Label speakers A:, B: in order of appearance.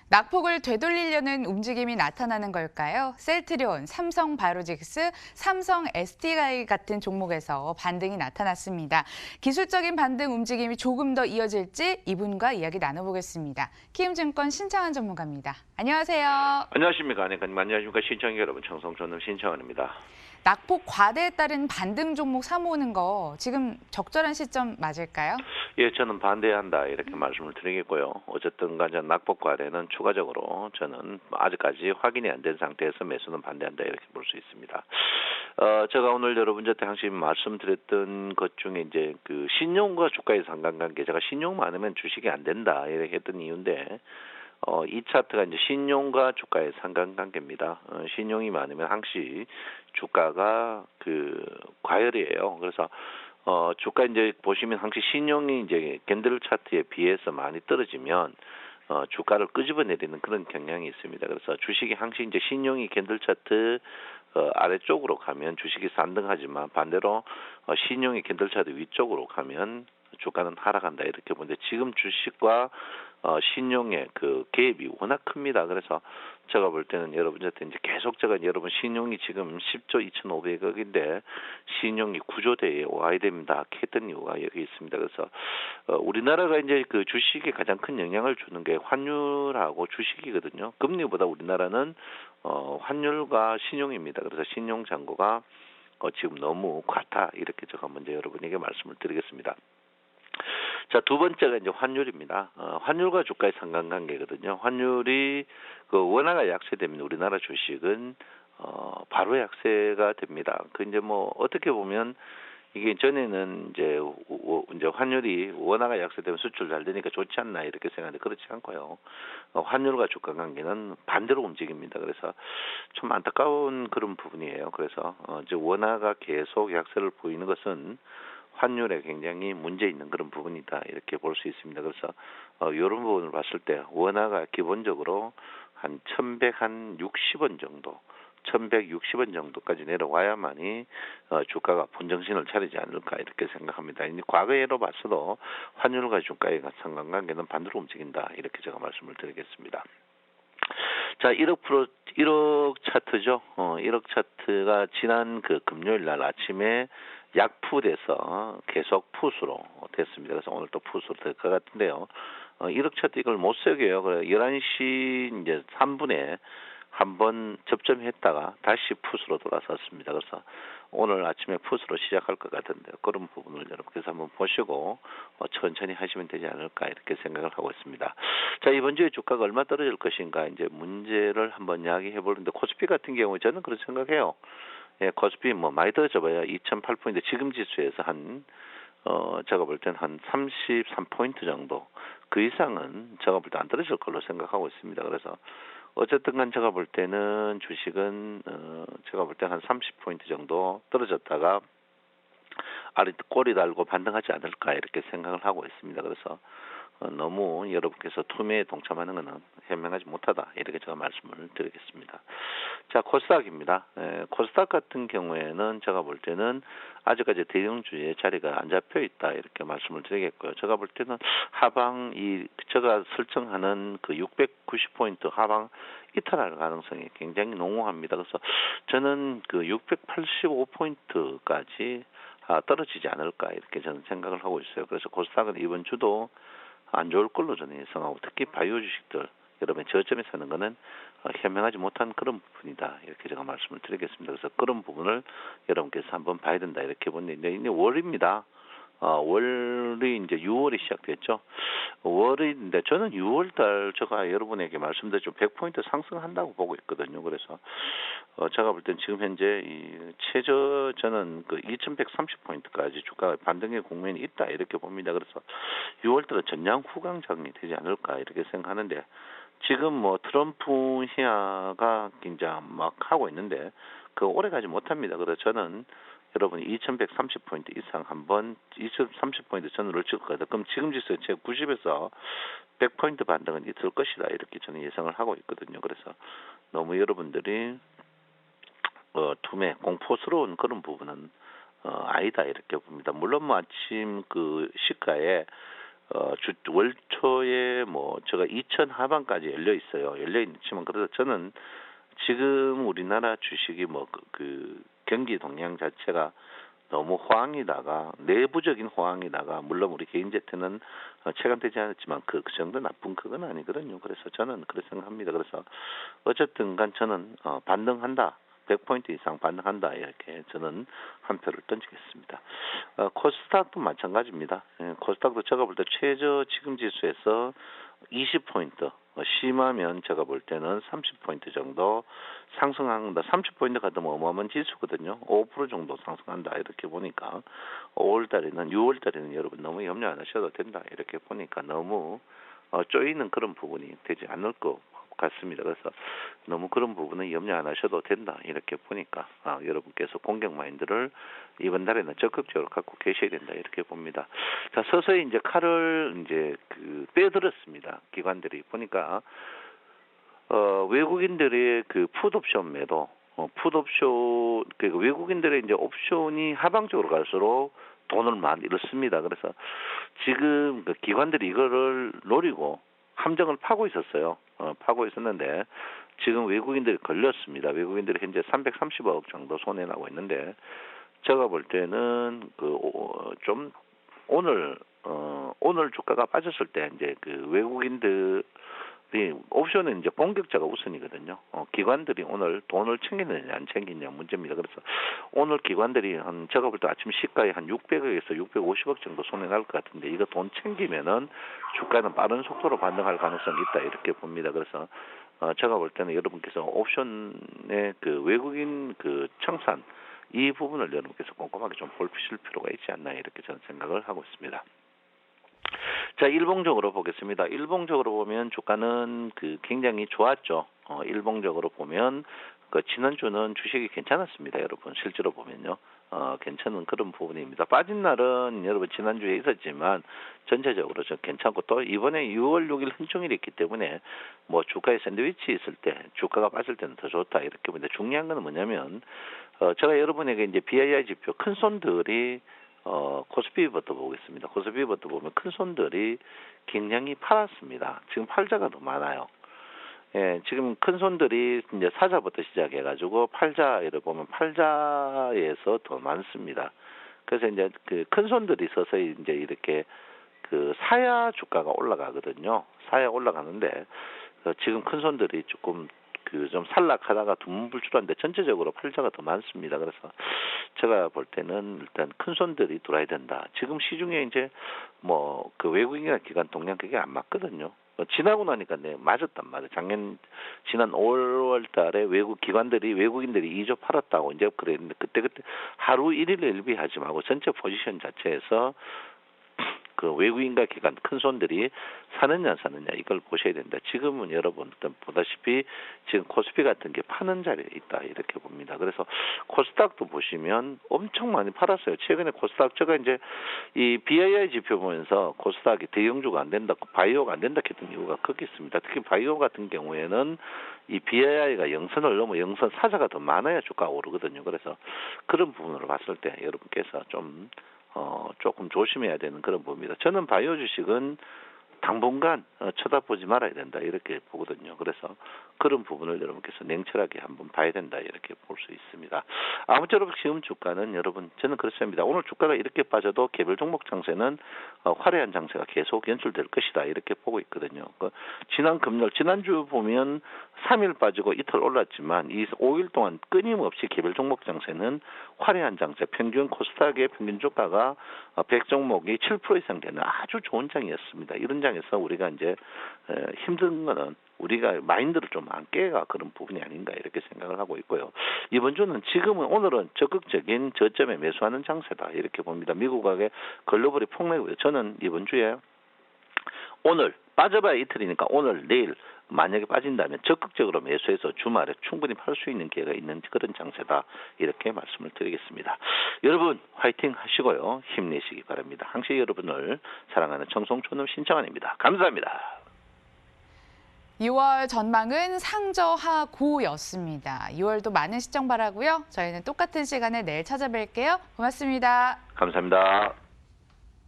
A: 낙폭을 되돌리려는 움직임이 나타나는 걸까요? 셀트리온, 삼성바이오로직스, 삼성 SDI 같은 종목에서 반등이 나타났습니다. 기술적인 반등 움직임이 조금 더 이어질지 이분과 이야기 나눠보겠습니다. 키움증권 신창환 전문가입니다. 안녕하세요.
B: 안녕하십니까. 안녕하십니까. 신청자 여러분, 청성촌의 신청환입니다.
A: 낙폭 과대에 따른 반등 종목 사모으는 거 지금 적절한 시점 맞을까요?
B: 예, 저는 반대한다 이렇게 말씀을 드리겠고요. 어쨌든 간에 낙폭 과대는 추가적으로 저는 아직까지 확인이 안 된 상태에서 매수는 반대한다 이렇게 볼 수 있습니다. 제가 오늘 여러분한테 항상 말씀드렸던 것 중에 이제 그 신용과 주가의 상관관계, 제가 신용 많으면 주식이 안 된다 이렇게 했던 이유인데, 이 차트가 이제 신용과 주가의 상관관계입니다. 신용이 많으면 항시 주가가 과열이에요. 그래서 주가 이제 보시면 항시 신용이 이제 캔들 차트에 비해서 많이 떨어지면 주가를 끄집어내리는 그런 경향이 있습니다. 그래서 주식이 항시 이제 신용이 캔들 차트 아래쪽으로 가면 주식이 산등하지만, 반대로 신용이 캔들 차트 위쪽으로 가면 주가는 하락한다 이렇게 보는데, 지금 주식과 신용의 그 갭이 워낙 큽니다. 그래서 제가 볼 때는 여러분한테 이제 계속 제가 여러분 신용이 지금 10조 2,500억인데 신용이 9조대에 와야 됩니다 했던 이유가 여기 있습니다. 그래서 우리나라가 이제 그 주식에 가장 큰 영향을 주는 게 환율하고 주식이거든요. 금리보다 우리나라는 환율과 신용입니다. 그래서 신용 잔고가 지금 너무 과다 이렇게 제가 먼저 여러분에게 말씀을 드리겠습니다. 자, 두 번째가 이제 환율입니다. 환율과 주가의 상관관계거든요. 환율이 원화가 약세되면 우리나라 주식은 바로 약세가 됩니다. 이제 뭐 어떻게 보면 이게 전에는 이제 환율이 원화가 약세되면 수출 잘 되니까 좋지 않나 이렇게 생각하는데, 그렇지 않고요. 환율과 주가 관계는 반대로 움직입니다. 그래서 좀 안타까운 그런 부분이에요. 그래서 이제 원화가 계속 약세를 보이는 것은 환율에 굉장히 문제 있는 그런 부분이다 이렇게 볼 수 있습니다. 그래서 이런 부분을 봤을 때 원화가 기본적으로 한 1,160원 정도, 1,160원 정도까지 내려와야만이 주가가 본정신을 차리지 않을까 이렇게 생각합니다. 과거에로 봤어도 환율과 주가의 상관관계는 반대로 움직인다 이렇게 제가 말씀을 드리겠습니다. 자, 1억 차트죠. 1억 차트가 지난 금요일 날 아침에 약푸돼서 계속 푸스로 됐습니다. 그래서 오늘 또 푸스로 될 것 같은데요. 1억 차트 이걸 못 세게요. 그래 11시 이제 3분에 한번 접점했다가 다시 푸스로 돌아섰습니다. 그래서 오늘 아침에 푸스로 시작할 것 같은데, 그런 부분을 여러분께서 한번 보시고 천천히 하시면 되지 않을까 이렇게 생각을 하고 있습니다. 자, 이번 주에 주가가 얼마 떨어질 것인가 이제 문제를 한번 이야기해 보는데, 코스피 같은 경우에 저는 그렇게 생각해요. 예, 코스피 뭐 많이 떨어져봐야 2,008포인트, 지금 지수에서 제가 볼 때는 한 33포인트 정도, 그 이상은 제가 볼 때 안 떨어질 걸로 생각하고 있습니다. 그래서 어쨌든 간 제가 볼 때는 주식은 제가 볼 때는 한 30포인트 정도 떨어졌다가 아래 꼬리 달고 반등하지 않을까 이렇게 생각을 하고 있습니다. 그래서 너무 여러분께서 투매에 동참하는 것은 현명하지 못하다 이렇게 제가 말씀을 드리겠습니다. 자, 코스닥입니다. 코스닥 같은 경우에는 제가 볼 때는 아직까지 대형주의 자리가 안 잡혀 있다 이렇게 말씀을 드리겠고요. 제가 볼 때는 하방 제가 설정하는 690포인트 하방 이탈할 가능성이 굉장히 농후합니다. 그래서 저는 685포인트까지 떨어지지 않을까 이렇게 저는 생각을 하고 있어요. 그래서 코스닥은 이번 주도 안 좋을 걸로 저는 예상하고, 특히 바이오 주식들 여러분 저점에 사는 거는 현명하지 못한 그런 부분이다 이렇게 제가 말씀을 드리겠습니다. 그래서 그런 부분을 여러분께서 한번 봐야 된다 이렇게 보는데, 이제 월입니다. 월이 이제 6월이 시작됐죠. 월인데 저는 6월달 제가 여러분에게 말씀드렸죠. 100포인트 상승한다고 보고 있거든요. 그래서 제가 볼 땐 지금 현재 저는 2130포인트까지 주가 반등의 국면이 있다 이렇게 봅니다. 그래서 6월달은 전량 후강장이 되지 않을까 이렇게 생각하는데, 지금 뭐 트럼프 희야가 굉장히 막 하고 있는데 오래 가지 못합니다. 그래서 저는 여러분 2130포인트 이상 한번 2030포인트 전후를 찍을 거다. 그럼 지금 지수 제 90에서 100포인트 반등은 있을 것이다 이렇게 저는 예상을 하고 있거든요. 그래서 너무 여러분들이 투매 공포스러운 그런 부분은 아니다 이렇게 봅니다. 물론 뭐 아침 시가에 월초에 뭐 제가 2천 하반까지 열려 있어요. 열려 있지만 그래도 저는 지금 우리나라 주식이 뭐 그 경기 동향 자체가 너무 호황이다가 내부적인 호황이다가 물론 우리 개인 제트는 체감되지 않았지만 그 정도 나쁜 그건 아니거든요. 그래서 저는 그렇게 생각합니다. 그래서 어쨌든간 저는 반등한다. 100포인트 이상 반등한다 이렇게 저는 한 표를 던지겠습니다. 코스닥도 마찬가지입니다. 코스닥도 제가 볼 때 최저 지금 지수에서 20포인트 심하면 제가 볼 때는 30포인트 정도 상승한다. 30포인트가 더 어마어마한 지수거든요. 5% 정도 상승한다 이렇게 보니까 5월달에는 6월달에는 여러분 너무 염려 안 하셔도 된다 이렇게 보니까 너무 쪼이는 그런 부분이 되지 않을 것 같습니다. 그래서 너무 그런 부분은 염려 안 하셔도 된다 이렇게 보니까 여러분께서 공격 마인드를 이번 달에는 적극적으로 갖고 계셔야 된다 이렇게 봅니다. 자, 서서히 이제 칼을 이제 빼들었습니다. 기관들이 보니까 외국인들의 그 풋옵션 매도, 풋옵션 그 외국인들의 이제 옵션이 하방적으로 갈수록 돈을 많이 잃습니다. 그래서 지금 그 기관들이 이거를 노리고 함정을 파고 있었어요. 파고 있었는데 지금 외국인들이 걸렸습니다. 외국인들이 현재 330억 정도 손해 나고 있는데 제가 볼 때는 좀 오늘 주가가 빠졌을 때 이제 그 외국인들 옵션은 이제 공격자가 우선이거든요. 기관들이 오늘 돈을 챙기느냐 안 챙기느냐 문제입니다. 그래서 오늘 기관들이 제가 볼 때 아침 시가에 한 600억에서 650억 정도 손해 날 것 같은데 이거 돈 챙기면은 주가는 빠른 속도로 반등할 가능성이 있다 이렇게 봅니다. 그래서 제가 볼 때는 여러분께서 옵션의 그 외국인 그 청산 이 부분을 여러분께서 꼼꼼하게 좀 보실 필요가 있지 않나 이렇게 저는 생각을 하고 있습니다. 자, 일봉적으로 보겠습니다. 일봉적으로 보면 주가는 굉장히 좋았죠. 일봉적으로 보면 지난주는 주식이 괜찮았습니다, 여러분. 실제로 보면요. 괜찮은 그런 부분입니다. 빠진 날은 여러분 지난주에 있었지만 전체적으로 좀 괜찮고 또 이번에 6월 6일 hun증일이 있기 때문에 뭐 주가에 샌드위치 있을 때 주가가 빠질 때는 더 좋다 이렇게 봅니다. 중요한 건 뭐냐면 제가 여러분에게 이제 BII 지표 큰 손들이 코스피부터 보겠습니다. 코스피부터 보면 큰 손들이 굉장히 팔았습니다. 지금 팔자가 더 많아요. 예, 지금 큰 손들이 이제 사자부터 시작해가지고 팔자를 보면 팔자에서 더 많습니다. 그래서 이제 그 큰 손들이 서서히 이제 이렇게 사야 주가가 올라가거든요. 사야 올라가는데 지금 큰 손들이 조금 좀 산락하다가 두문불출한데 전체적으로 팔자가 더 많습니다. 그래서 제가 볼 때는 일단 큰 손들이 들어야 된다. 지금 시중에 이제 뭐 외국인이나 기관 동향 그게 안 맞거든요. 지나고 나니까 맞았단 말이에요. 지난 5월달에 외국인들이 2조 팔았다고 이제 그랬는데 그때 하루 1일 일비하지 말고 전체 포지션 자체에서 외국인과 기관 큰 손들이 사느냐 안 사느냐 이걸 보셔야 된다. 지금은 여러분 보다시피 지금 코스피 같은 게 파는 자리에 있다 이렇게 봅니다. 그래서 코스닥도 보시면 엄청 많이 팔았어요. 최근에 코스닥 제가 이제 이 BII 지표 보면서 코스닥이 대형주가 안 된다, 바이오가 안 된다 했던 이유가 거기 있습니다. 특히 바이오 같은 경우에는 이 BII가 영선을 넘어 영선 사자가 더 많아야 주가가 오르거든요. 그래서 그런 부분으로 봤을 때 여러분께서 좀 조금 조심해야 되는 그런 부분입니다. 저는 바이오 주식은 당분간 쳐다보지 말아야 된다 이렇게 보거든요. 그래서 그런 부분을 여러분께서 냉철하게 한번 봐야 된다 이렇게 볼 수 있습니다. 아무쪼록 지금 주가는 여러분 저는 그렇습니다. 오늘 주가가 이렇게 빠져도 개별 종목 장세는 화려한 장세가 계속 연출될 것이다 이렇게 보고 있거든요. 지난주 보면 3일 빠지고 이틀 올랐지만 이 5일 동안 끊임없이 개별 종목 장세는 화려한 장세, 평균 코스닥의 평균 주가가 100종목이 7% 이상 되는 아주 좋은 장이었습니다. 이런 장에서 우리가 이제 힘든 거는 우리가 마인드를 좀 안 깨가 그런 부분이 아닌가 이렇게 생각을 하고 있고요. 이번 주는 오늘은 적극적인 저점에 매수하는 장세다 이렇게 봅니다. 미국의 글로벌이 폭락이고요. 저는 이번 주에 오늘 빠져봐야 이틀이니까 오늘 내일 만약에 빠진다면 적극적으로 매수해서 주말에 충분히 팔 수 있는 기회가 있는 그런 장세다 이렇게 말씀을 드리겠습니다. 여러분 화이팅 하시고요. 힘내시기 바랍니다. 항상 여러분을 사랑하는 청송촌놈 신청환입니다. 감사합니다.
A: 6월 전망은 상저하고였습니다. 6월도 많은 시청 바라고요. 저희는 똑같은 시간에 내일 찾아뵐게요. 고맙습니다.
B: 감사합니다.